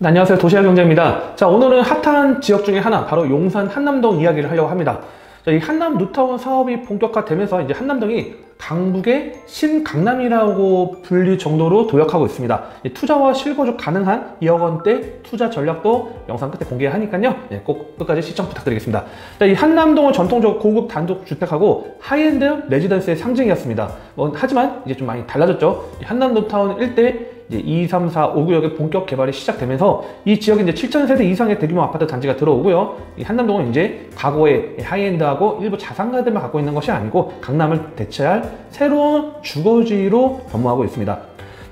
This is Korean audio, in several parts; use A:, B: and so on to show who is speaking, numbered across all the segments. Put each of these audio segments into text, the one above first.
A: 네, 안녕하세요. 도시락경제입니다. 자, 오늘은 핫한 지역 중에 하나, 바로 용산 한남동 이야기를 하려고 합니다. 자, 이 한남 뉴타운 사업이 본격화되면서 이제 한남동이 강북의 신강남이라고 불릴 정도로 도약하고 있습니다. 투자와 실거주 가능한 2억 원대 투자 전략도 영상 끝에 공개하니까요. 꼭 끝까지 시청 부탁드리겠습니다. 자, 이 한남동은 전통적으로 고급 단독 주택하고 하이엔드 레지던스의 상징이었습니다. 하지만 이제 좀 많이 달라졌죠. 한남 뉴타운 일대 2, 3, 4, 5구역의 본격 개발이 시작되면서 이 지역에 이제 7,000세대 이상의 대규모 아파트 단지가 들어오고요. 이 한남동은 이제 과거의 하이엔드하고 일부 자산가들만 갖고 있는 것이 아니고 강남을 대체할 새로운 주거지로 변모하고 있습니다.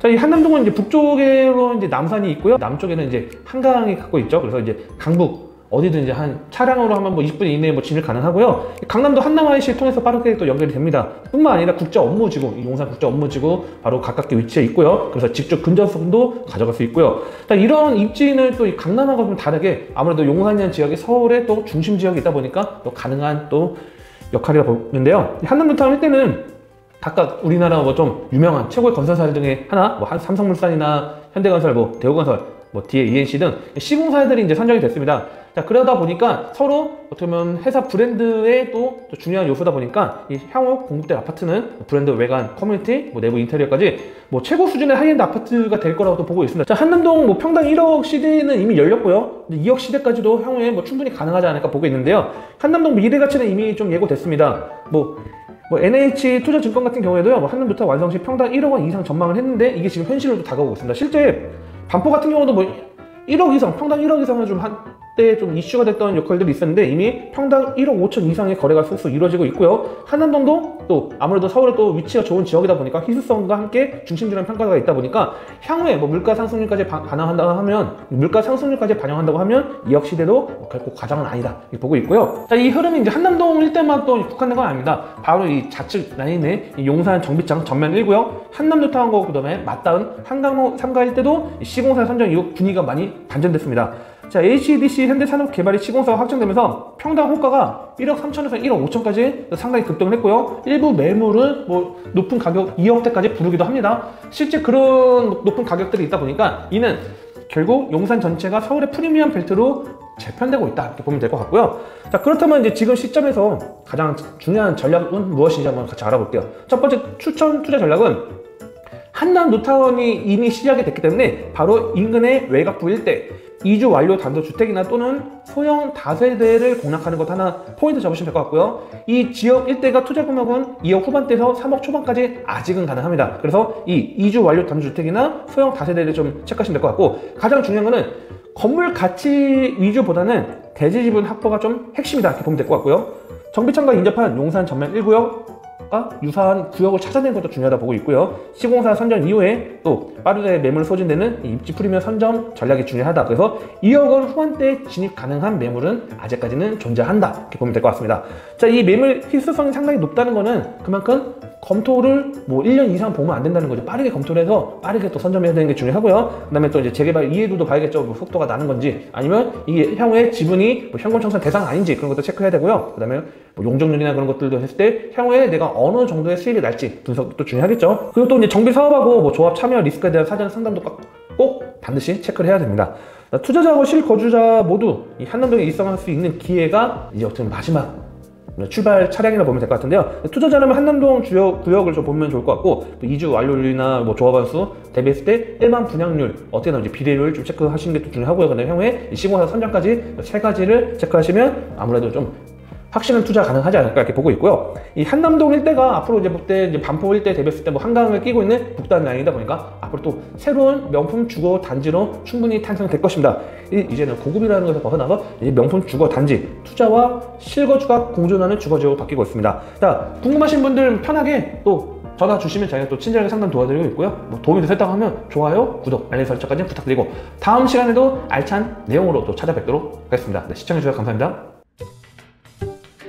A: 자, 이 한남동은 이제 북쪽으로 이제 남산이 있고요. 남쪽에는 이제 한강이 갖고 있죠. 그래서 이제 강북 어디든 이제 한 차량으로 하면 20분 이내에 진입 가능하고요. 강남도 한남IC를 통해서 빠르게 또 연결이 됩니다. 뿐만 아니라 국제 업무지구, 용산 국제 업무지구 바로 가깝게 위치해 있고요. 그래서 직접 근접성도 가져갈 수 있고요. 자, 이런 입지는 또 이 강남하고 좀 다르게 아무래도 용산이라는 지역이 서울의 또 중심 지역이 있다 보니까 또 가능한 또 역할이라 보는데요. 한남 뉴타운 일대는 각각 우리나라 좀 유명한 최고의 건설사 중에 하나, 한 삼성물산이나 현대건설, 대우건설, 뒤에 ENC 등 시공사들이 이제 선정이 됐습니다. 자, 그러다 보니까 서로 어떻게 보면 회사 브랜드의 또 중요한 요소다 보니까 이 향후 공급될 아파트는 브랜드 외관, 커뮤니티, 내부 인테리어까지 최고 수준의 하이엔드 아파트가 될 거라고 보고 있습니다. 자, 한남동 평당 1억 시대는 이미 열렸고요. 2억 시대까지도 향후에 충분히 가능하지 않을까 보고 있는데요. 한남동 미래 가치는 이미 좀 예고됐습니다. NH투자증권 같은 경우에도요, 한남부터 완성 시 평당 1억 원 이상 전망을 했는데 이게 지금 현실로도 다가오고 있습니다. 실제 반포 같은 경우도 1억 이상, 평당 1억 이상은 좀 한때 좀 이슈가 됐던 역할들이 있었는데 이미 평당 1억 5천 이상의 거래가 쑥쑥 이루어지고 있고요. 한남동도 또 아무래도 서울의 또 위치가 좋은 지역이다 보니까 희소성과 함께 중심지라는 평가가 있다 보니까 향후에 물가 상승률까지 반영한다고 하면 2억 시대도 결코 과장은 아니다 이렇게 보고 있고요. 자, 이 흐름이 이제 한남동 일대만 또 국한된 건 아닙니다. 바로 이 좌측 라인에 용산 정비창 전면 1구역, 한남 뉴타운과 그다음에 맞닿은 한강로 3가 일대도 시공사 선정 이후 분위기가 많이 반전됐습니다. 자, HDC 현대산업개발이 시공사가 확정되면서 평당 호가가 1억 3천에서 1억 5천까지 상당히 급등을 했고요. 일부 매물은 높은 가격 2억대까지 부르기도 합니다. 실제 그런 높은 가격들이 있다 보니까 이는 결국 용산 전체가 서울의 프리미엄 벨트로 재편되고 있다 이렇게 보면 될 것 같고요. 자, 그렇다면 이제 지금 시점에서 가장 중요한 전략은 무엇인지 한번 같이 알아볼게요. 첫 번째 추천 투자 전략은 한남 뉴타운이 이미 시작이 됐기 때문에 바로 인근의 외곽부 일대 이주 완료 단독주택이나 또는 소형 다세대를 공략하는 것 하나 포인트 잡으시면 될 것 같고요. 이 지역 일대가 투자 금액은 2억 후반대에서 3억 초반까지 아직은 가능합니다. 그래서 이 이주 완료 단독주택이나 소형 다세대를 좀 체크하시면 될 것 같고, 가장 중요한 거는 건물 가치 위주보다는 대지 지분 확보가 좀 핵심이다 이렇게 보면 될 것 같고요. 정비창과 인접한 용산 전면 1구역 유사한 구역을 찾아내는 것도 중요하다 보고 있고요. 시공사 선정 이후에 또 빠르게 매물 소진되는 입지 프리미엄 선점 전략이 중요하다. 그래서 2억 원 후반대 진입 가능한 매물은 아직까지는 존재한다 이렇게 보면 될 것 같습니다. 자, 이 매물 희소성이 상당히 높다는 거는 그만큼 검토를 1년 이상 보면 안 된다는 거죠. 빠르게 검토를 해서 빠르게 또 선점해야 되는 게 중요하고요. 그 다음에 또 이제 재개발 이해도도 봐야겠죠. 속도가 나는 건지 아니면 이게 향후에 지분이 현금 청산 대상 아닌지 그런 것도 체크해야 되고요. 그 다음에 용적률이나 그런 것들도 했을 때 향후에 내가 어느 정도의 수익이 날지 분석도 중요하겠죠. 그리고 또 이제 정비 사업하고 조합 참여 리스크에 대한 사전 상담도 꼭 반드시 체크를 해야 됩니다. 투자자하고 실거주자 모두 이 한남동에 입성할 수 있는 기회가 이제 어떻게 보면 마지막 출발 차량이라 보면 될 것 같은데요. 투자자라면 한남동 주요 구역을 좀 보면 좋을 것 같고, 또 이주 완료율이나 조합원 수 대비했을 때 일반 분양률 어떻게 나오는지 비례율 좀 체크하시는 게 또 중요하고요. 그다음에 향후에 시공사 선정까지 세 가지를 체크하시면 아무래도 좀 확실한 투자 가능하지 않을까 이렇게 보고 있고요. 이 한남동 일대가 앞으로 이제 볼 때 반포 일대 대비했을 때 한강을 끼고 있는 북단 라인이다 보니까 앞으로 또 새로운 명품 주거 단지로 충분히 탄생될 것입니다. 이제는 고급이라는 것에서 벗어나서 이제 명품 주거 단지, 투자와 실거주가 공존하는 주거지역으로 바뀌고 있습니다. 자, 궁금하신 분들 편하게 또 전화 주시면 저희가 또 친절하게 상담 도와드리고 있고요. 도움이 되셨다고 하면 좋아요, 구독, 알림 설정까지 부탁드리고 다음 시간에도 알찬 내용으로 또 찾아뵙도록 하겠습니다. 네, 시청해주셔서 감사합니다.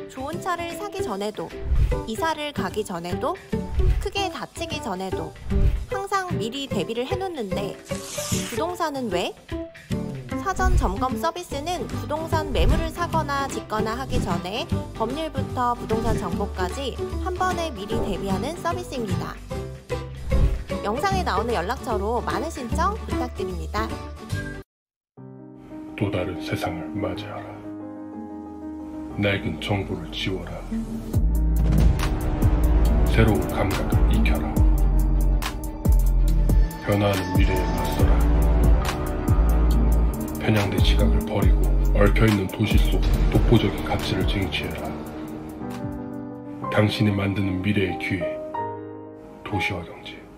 B: 좋은 차를 사기 전에도, 이사를 가기 전에도, 크게 다치기 전에도 항상 미리 대비를 해놓는데 부동산은 왜? 사전 점검 서비스는 부동산 매물을 사거나 짓거나 하기 전에 법률부터 부동산 정보까지 한 번에 미리 대비하는 서비스입니다. 영상에 나오는 연락처로 많은 신청 부탁드립니다.
C: 또 다른 세상을 맞이하라. 낡은 정보를 지워라. 새로운 감각을 익혀라. 변화하는 미래에 맞서라. 편향된 시각을 버리고 얽혀있는 도시 속 독보적인 가치를 쟁취해라. 당신이 만드는 미래의 기회, 도시와 경제.